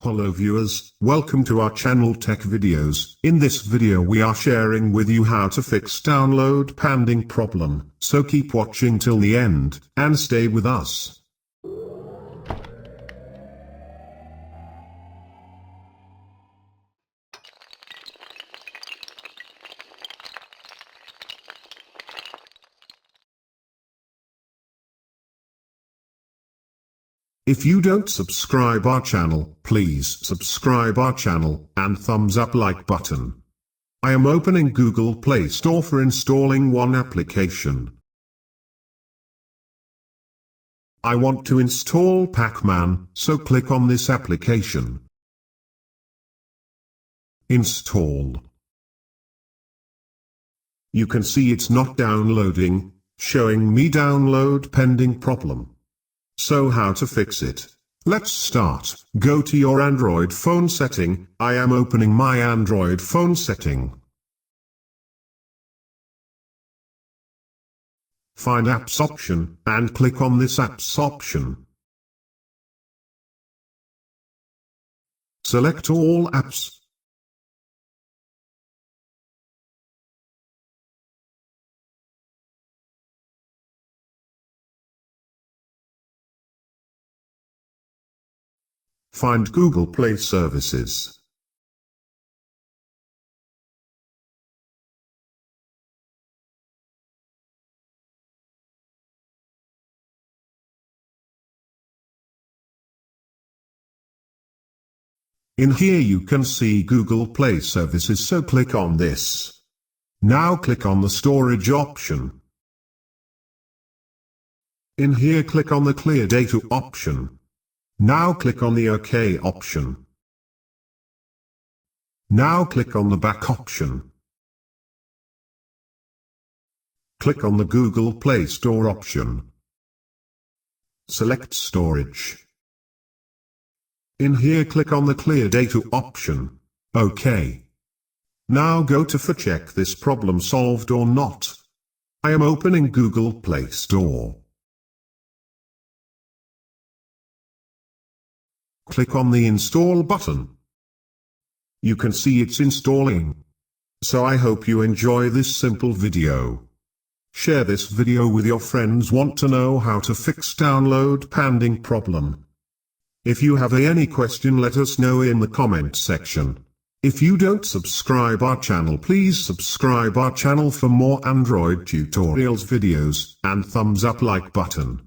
Hello viewers, welcome to our channel TechVideos. In this video we are sharing with you how to fix download pending problem, so keep watching till the end, and stay with us. If you don't subscribe our channel, please subscribe our channel, and thumbs up like button. I am opening Google Play Store for installing one application. I want to install Pac-Man, so click on this application. Install. You can see it's not downloading, showing me download pending problem. So how to fix it? Let's start. Go to your Android phone setting. I am opening my Android phone setting. Find Apps option, and click on this Apps option. Select all apps. Find Google Play Services. In here you can see Google Play Services, so click on this. Now click on the storage option. In here click on the clear data option. Now click on the OK option. Now click on the back option. Click on the Google Play Store option. Select storage. In here click on the clear data option. OK. Now go to check this problem solved or not. I am opening Google Play Store. Click on the install button. You can see it's installing. So I hope you enjoy this simple video. Share this video with your friends want to know how to fix download pending problem. If you have any question, let us know in the comment section. If you don't subscribe our channel, please subscribe our channel for more Android tutorials videos, and thumbs up like button.